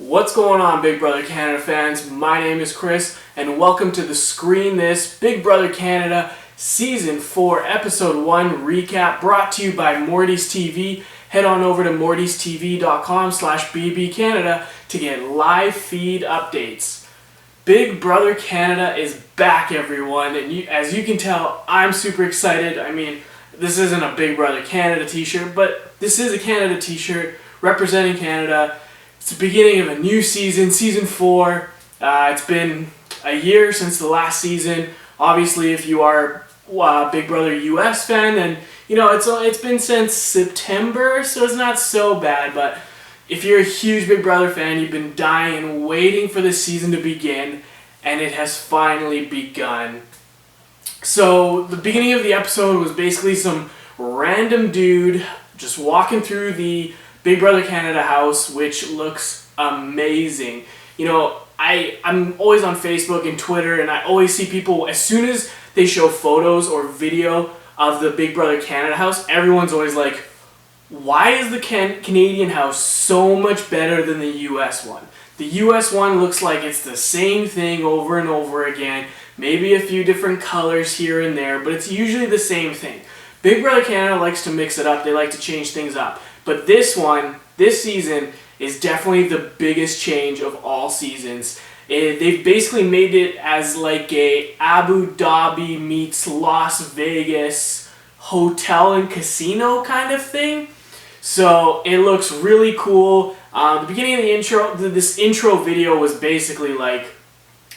What's going on, Big Brother Canada fans? My name is Chris, and welcome to the Screen This Big Brother Canada Season 4 Episode 1 recap brought to you by Morty's TV. Head on over to mortystv.com/bbcanada to get live feed updates. Big Brother Canada is back, everyone, and as you can tell, I'm super excited. I mean, this isn't a Big Brother Canada t-shirt, but this is a Canada t-shirt representing Canada. It's the beginning of a new season, Season 4. It's been a year since the last season. Obviously, if you are a Big Brother US fan, then you know it's been since September, so it's not so bad. But if you're a huge Big Brother fan, you've been dying and waiting for this season to begin, and it has finally begun. So the beginning of the episode was basically some random dude just walking through the Big Brother Canada house, which looks amazing. You know, I'm always on Facebook and Twitter, and I always see people, as soon as they show photos or video of the Big Brother Canada house, everyone's always like, why is the Canadian house so much better than the US one? The US one looks like it's the same thing over and over again, maybe a few different colors here and there, but it's usually the same thing. Big Brother Canada likes to mix it up, they like to change things up. But this season, is definitely the biggest change of all seasons. They've basically made it as like a Abu Dhabi meets Las Vegas hotel and casino kind of thing. So it looks really cool. The beginning of the intro, this intro video was basically like,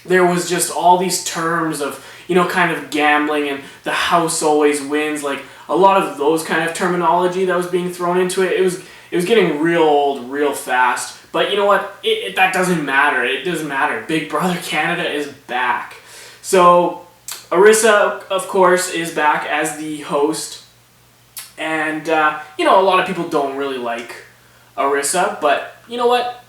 there was just all these terms of, you know, kind of gambling and the house always wins, like a lot of those kind of terminology that was being thrown into it. It was getting real old real fast. But you know what? That doesn't matter. It doesn't matter. Big Brother Canada is back. So Arissa, of course, is back as the host. And, you know, a lot of people don't really like Arissa. But you know what?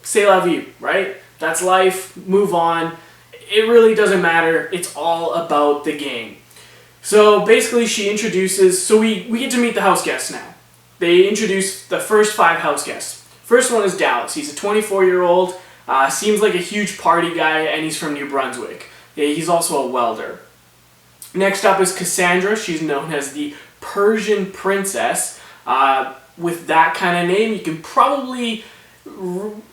C'est la vie, right? That's life. Move on. It really doesn't matter. It's all about the game. So basically she introduces, so we get to meet the house guests now. They introduce the first 5 house guests. First one is Dallas. He's a 24-year-old, seems like a huge party guy, and he's from New Brunswick. He's also a welder. Next up is Cassandra. She's known as the Persian princess. With that kind of name, you can probably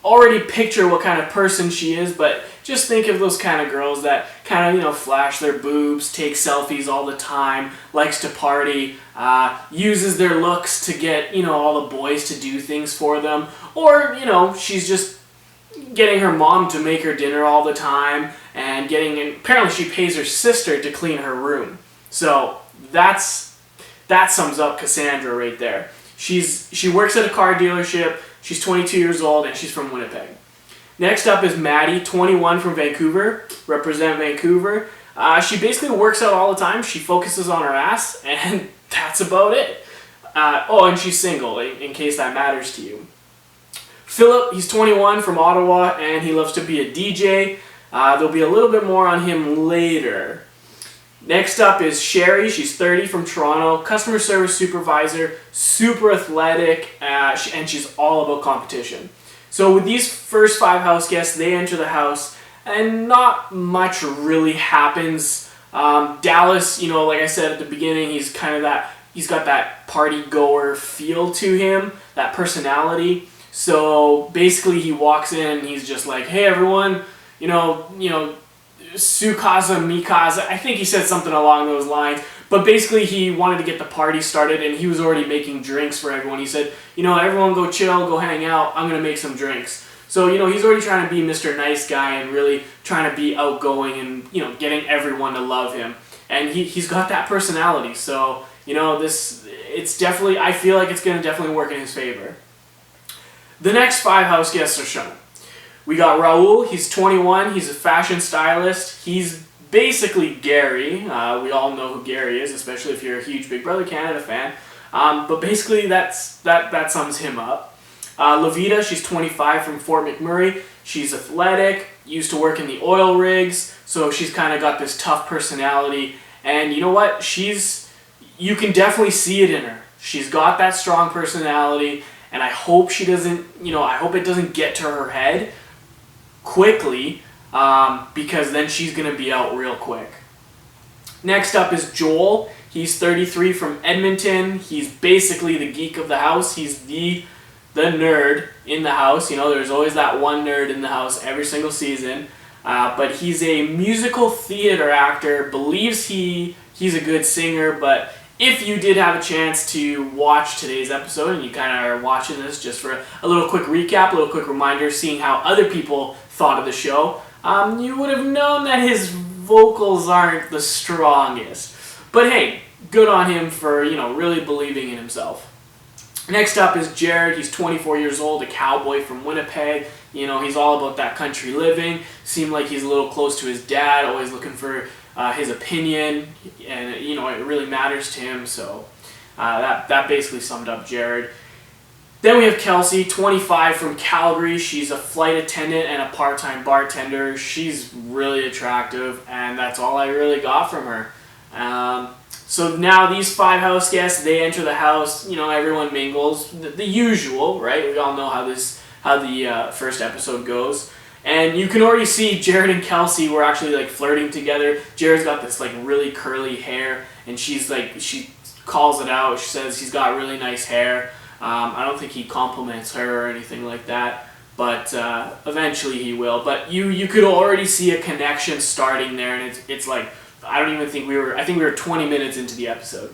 already picture what kind of person she is, but just think of those kind of girls that kind of, you know, flash their boobs, take selfies all the time, likes to party, uses their looks to get, you know, all the boys to do things for them, or, you know, she's just getting her mom to make her dinner all the time, and apparently she pays her sister to clean her room. So that sums up Cassandra right there. She works at a car dealership. She's 22 years old, and she's from Winnipeg. Next up is Maddie, 21, from Vancouver. Represent Vancouver. She basically works out all the time. She focuses on her ass, and that's about it. And she's single, in case that matters to you. Philip, he's 21, from Ottawa, and he loves to be a DJ. There'll be a little bit more on him later. Next up is Sherry. She's 30, from Toronto, customer service supervisor, super athletic, and she's all about competition. So with these first 5 house guests, they enter the house, and not much really happens. Dallas, you know, like I said at the beginning, he's got that party goer feel to him, that personality. So basically he walks in and he's just like, hey everyone, you know, su casa, mi casa. I think he said something along those lines. But basically he wanted to get the party started, and he was already making drinks for everyone. He said, you know, everyone go chill, go hang out. I'm going to make some drinks. So, you know, he's already trying to be Mr. Nice Guy and really trying to be outgoing and, you know, getting everyone to love him. And he's got that personality. So, you know, it's definitely, I feel like it's going to definitely work in his favor. The next 5 house guests are shown. We got Raul. He's 21. He's a fashion stylist. He's basically Gary. We all know who Gary is, especially if you're a huge Big Brother Canada fan. But basically that sums him up. Lavita, she's 25, from Fort McMurray. She's athletic, used to work in the oil rigs, so she's kind of got this tough personality. And you know what? You can definitely see it in her. She's got that strong personality, and I hope she doesn't, I hope it doesn't get to her head quickly, because then she's going to be out real quick. Next up is Joel. He's 33 from Edmonton. He's basically the geek of the house. He's the nerd in the house. There's always that one nerd in the house every single season. But he's a musical theater actor, believes he's a good singer, but if you did have a chance to watch today's episode and you kind of are watching this just for a little quick recap, a little quick reminder, seeing how other people thought of the show, you would have known that his vocals aren't the strongest. But hey, good on him for, really believing in himself. Next up is Jared. He's 24 years old, a cowboy from Winnipeg. He's all about that country living. Seemed like he's a little close to his dad, always looking for his opinion, and it really matters to him. So that basically summed up Jared. Then we have Kelsey, 25 from Calgary. She's a flight attendant and a part-time bartender. She's really attractive, and that's all I really got from her. So now these 5 house guests, they enter the house. Everyone mingles, the usual, right? We all know how the first episode goes. And you can already see Jared and Kelsey were actually flirting together. Jared's got this really curly hair, and she calls it out. She says he's got really nice hair. I don't think he compliments her or anything like that, but eventually he will. But you could already see a connection starting there, and it's like, I think we were 20 minutes into the episode.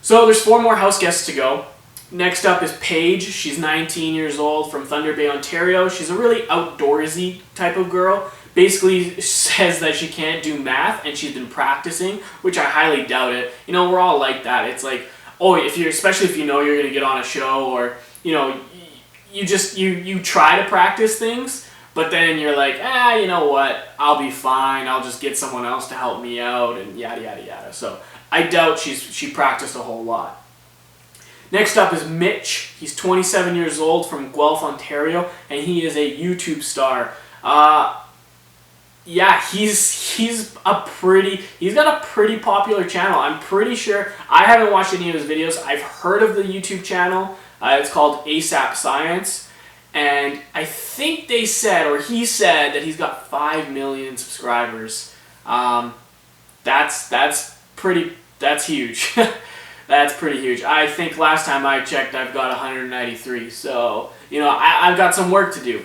So there's 4 more house guests to go. Next up is Paige. She's 19 years old from Thunder Bay, Ontario. She's a really outdoorsy type of girl. Basically says that she can't do math and she's been practicing, which I highly doubt it. We're all like that. It's like, especially if you're going to get on a show, or you try to practice things, but then you're like, you know what? I'll be fine. I'll just get someone else to help me out, and yada yada yada. So I doubt she practiced a whole lot. Next up is Mitch. He's 27 years old from Guelph, Ontario, and he is a YouTube star. He's got a pretty popular channel. I'm pretty sure, I haven't watched any of his videos. I've heard of the YouTube channel. It's called ASAP Science, and I think he said that he's got 5 million subscribers. That's huge. That's pretty huge. I think last time I checked, I've got 193. So, I've got some work to do.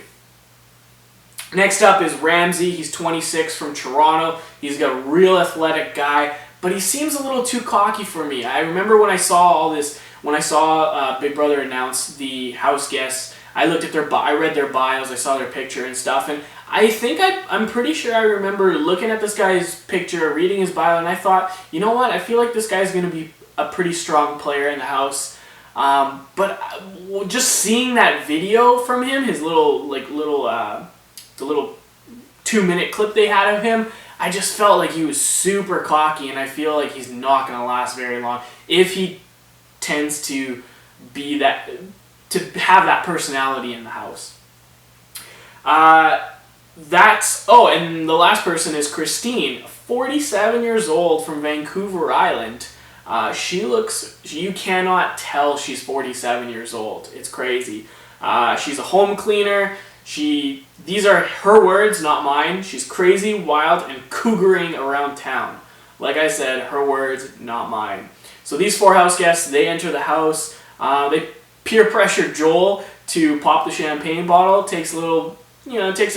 Next up is Ramsey. He's 26 from Toronto. He's a real athletic guy, but he seems a little too cocky for me. I remember when I saw Big Brother announce the house guests, I read their bios, I saw their picture and stuff, and I'm pretty sure I remember looking at this guy's picture, reading his bio, and I thought, you know what? I feel like this guy's going to be a pretty strong player in the house. But just seeing that video from him, his the little 2-minute clip they had of him, I just felt like he was super cocky, and I feel like he's not going to last very long if he tends to have that personality in the house. And the last person is Christine, 47 years old from Vancouver Island. You cannot tell she's 47 years old. It's crazy. She's a home cleaner. These are her words, not mine. She's crazy, wild, and cougaring around town. Like I said, her words, not mine. So these 4 house guests, they enter the house. They peer pressure Joel to pop the champagne bottle. Takes a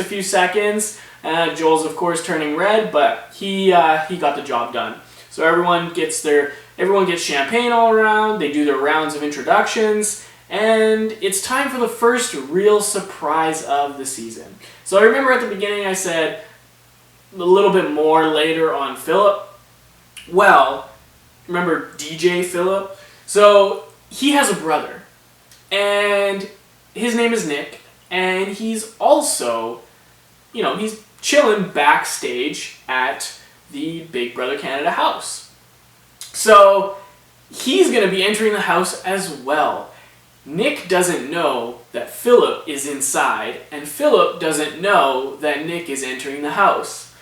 few seconds. Joel's of course turning red, but he got the job done. So everyone gets champagne all around. They do their rounds of introductions, and it's time for the first real surprise of the season. So I remember at the beginning I said a little bit more later on Philip. Well, remember DJ Philip? So he has a brother, and his name is Nick, and he's also, he's chilling backstage at the Big Brother Canada house. So he's going to be entering the house as well. Nick doesn't know that Philip is inside, and Philip doesn't know that Nick is entering the house.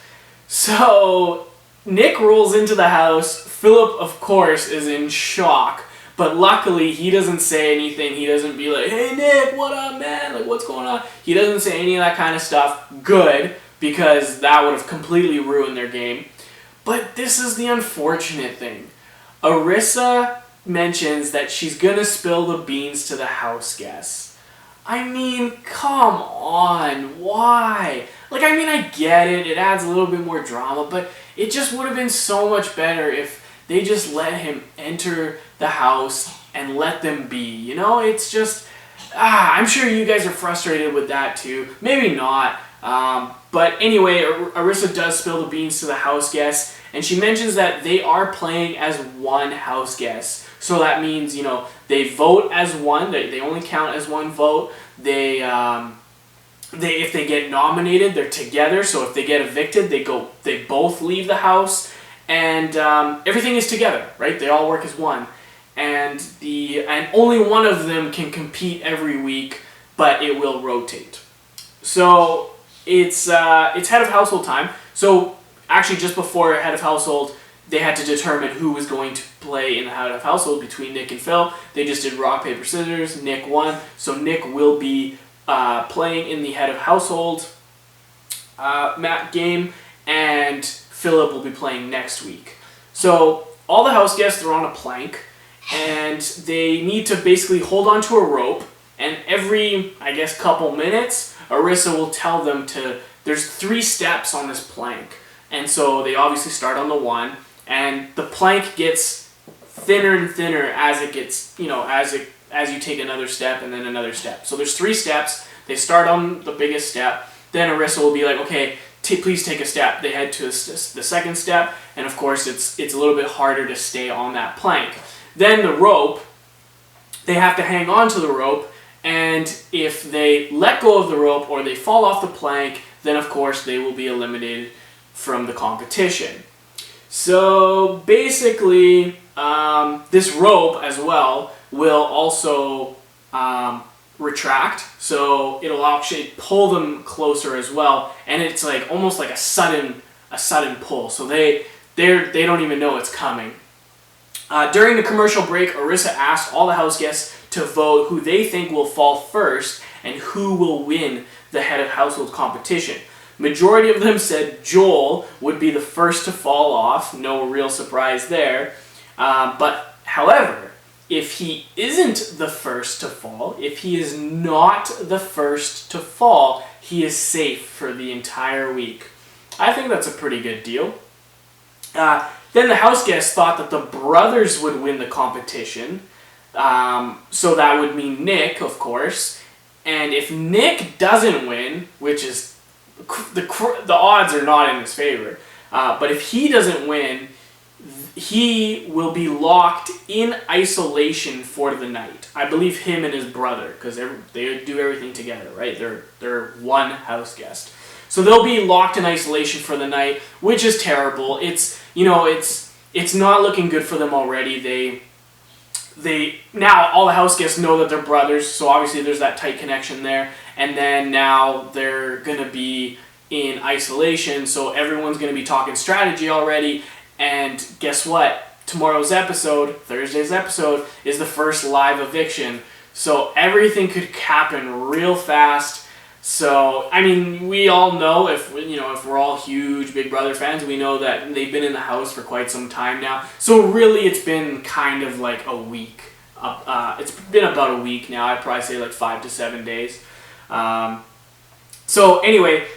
So Nick rolls into the house. Philip, of course, is in shock, But luckily, he doesn't say anything. He doesn't be like, hey, Nick, what up, man? Like, what's going on? He doesn't say any of that kind of stuff. Good, because that would have completely ruined their game. But this is the unfortunate thing. Arissa mentions that she's going to spill the beans to the house guests. I mean, come on. Why? Like, I mean, I get it. It adds a little bit more drama, but it just would have been so much better if they just let him enter the house and let them be. You know, it's just, I'm sure you guys are frustrated with that too. Maybe not. But anyway, Arissa does spill the beans to the house guests, and she mentions that they are playing as one house guest. So that means, you know, they vote as one. They only count as one vote. They if they get nominated, they're together. So if they get evicted, they both leave the house, and everything is together, right? They all work as one, and only one of them can compete every week, but it will rotate. So it's head of household time. So actually, just before head of household, they had to determine who was going to play in the head of household between Nick and Phil. They just did rock, paper, scissors. Nick won. So Nick will be playing in the head of household game, and Philip will be playing next week. So all the house guests are on a plank, and they need to basically hold onto a rope, and every, I guess, couple minutes, Arissa will tell them there's 3 steps on this plank. And so they obviously start on the one, and the plank gets thinner and thinner as it gets, you know, as you take another step and then another step. So there's 3 steps. They start on the biggest step. Then Arissa will be like, okay, please take a step. They head to the second step, and of course it's a little bit harder to stay on that plank. Then the rope, they have to hang on to the rope, and if they let go of the rope or they fall off the plank, then of course they will be eliminated from the competition. So basically, this rope as well will also retract, so it'll actually pull them closer as well, and it's like almost like a sudden pull. So they don't even know it's coming. During the commercial break, Arissa asked all the house guests to vote who they think will fall first and who will win the head of household competition. Majority of them said Joel would be the first to fall off. No real surprise there. But however, if he isn't the first to fall, if he is not the first to fall, he is safe for the entire week. I think that's a pretty good deal. Then the house guests thought that the brothers would win the competition. So that would mean Nick, of course. And if Nick doesn't win, which is the odds are not in his favor, but if he doesn't win, he will be locked in isolation for the night. I believe him and his brother, because they do everything together, right? They're one house guest. So they'll be locked in isolation for the night, which is terrible. It's not looking good for them already. They now all the house guests know that they're brothers, so obviously there's that tight connection there. And then now they're gonna be in isolation, so everyone's gonna be talking strategy already. And guess what? Tomorrow's episode, Thursday's episode, is the first live eviction. So everything could happen real fast. So, I mean, we all know, if we're all huge Big Brother fans, we know that they've been in the house for quite some time now. So really, it's been kind of like a week. It's been about a week now. I'd probably say like 5 to 7 days. So anyway,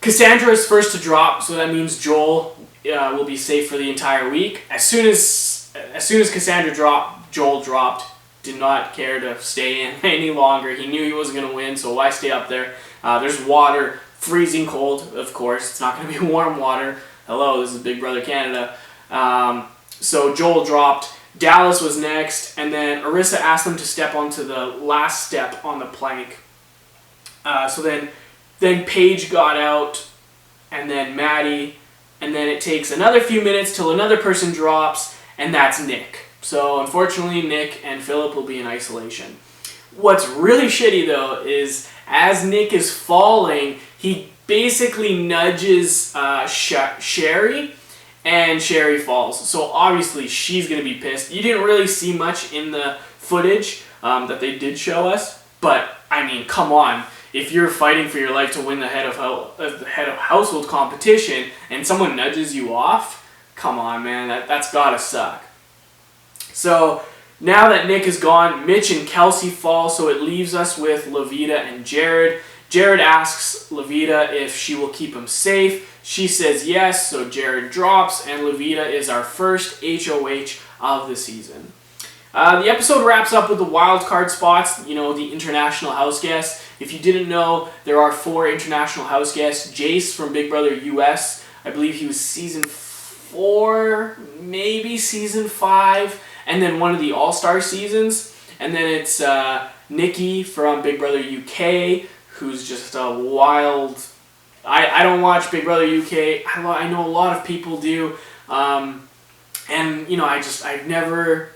Cassandra is first to drop, so that means Joel will be safe for the entire week. As soon as Cassandra dropped, Joel dropped. Did not care to stay in any longer. He knew he wasn't going to win, so why stay up there? There's water, freezing cold, of course. It's not going to be warm water. Hello, this is Big Brother Canada. So Joel dropped. Dallas was next, and then Arissa asked them to step onto the last step on the plank. So then Paige got out, and then Maddie, and then it takes another few minutes till another person drops, and that's Nick. So unfortunately, Nick and Philip will be in isolation. What's really shitty though is as Nick is falling, he basically nudges Sherry, and Sherry falls. So obviously she's going to be pissed. You didn't really see much in the footage that they did show us, but I mean, come on. If you're fighting for your life to win the head of household competition and someone nudges you off, come on, man, that's gotta suck. So now that Nick is gone, Mitch and Kelsey fall, so it leaves us with Levita and Jared. Jared asks Levita if she will keep him safe. She says yes, so Jared drops, and Levita is our first HOH of the season. The episode wraps up with the wild card spots, the international house guests. If you didn't know, there are 4 international house guests. Jace from Big Brother US, I believe he was season 4, maybe season 5, and then one of the All-Star seasons. And then it's Nikki from Big Brother UK, who's just a wild... I don't watch Big Brother UK. I know a lot of people do. I've never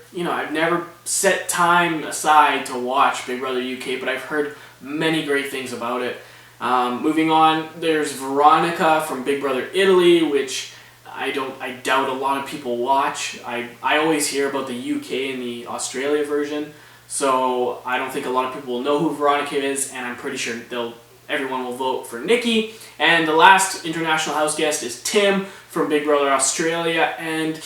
set time aside to watch Big Brother UK, but I've heard many great things about it. Moving on, there's Veronica from Big Brother Italy, which I doubt a lot of people watch. I always hear about the UK and the Australia version, so I don't think a lot of people will know who Veronica is, and I'm pretty sure everyone will vote for Nikki. And the last international house guest is Tim from Big Brother Australia, and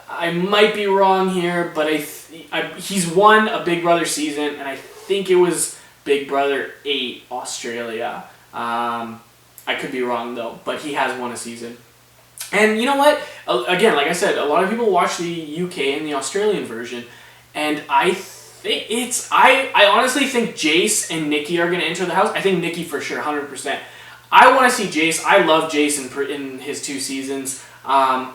I might be wrong here, but he's won a Big Brother season, and I think it was Big Brother 8 Australia. I could be wrong though, but he has won a season. And you know what? Again, like I said, a lot of people watch the UK and the Australian version, and I honestly think Jace and Nikki are going to enter the house. I think Nikki for sure, 100%. I want to see Jace. I love Jace in his 2 seasons. I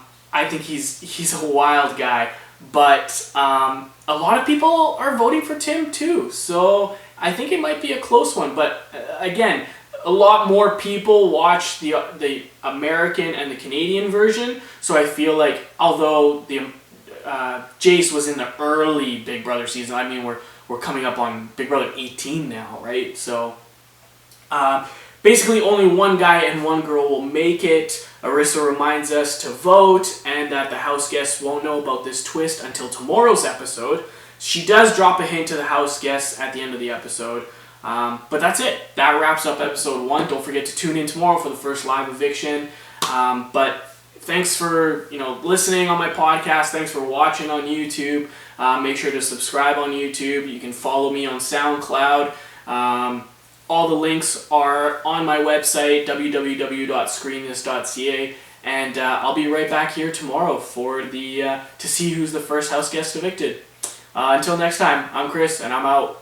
think he's a wild guy, but a lot of people are voting for Tim too. So I think it might be a close one. But again, a lot more people watch the American and the Canadian version. So I feel like although the Jace was in the early Big Brother season, I mean we're coming up on Big Brother 18 now, right? So basically only one guy and one girl will make it. Arissa reminds us to vote and that the house guests won't know about this twist until tomorrow's episode. She does drop a hint to the house guests at the end of the episode. But that's it. That wraps up episode 1. Don't forget to tune in tomorrow for the first live eviction. But thanks for listening on my podcast. Thanks for watching on YouTube. Make sure to subscribe on YouTube. You can follow me on SoundCloud. All the links are on my website, www.screenthis.ca, and I'll be right back here tomorrow for to see who's the first house guest evicted. Until next time, I'm Chris, and I'm out.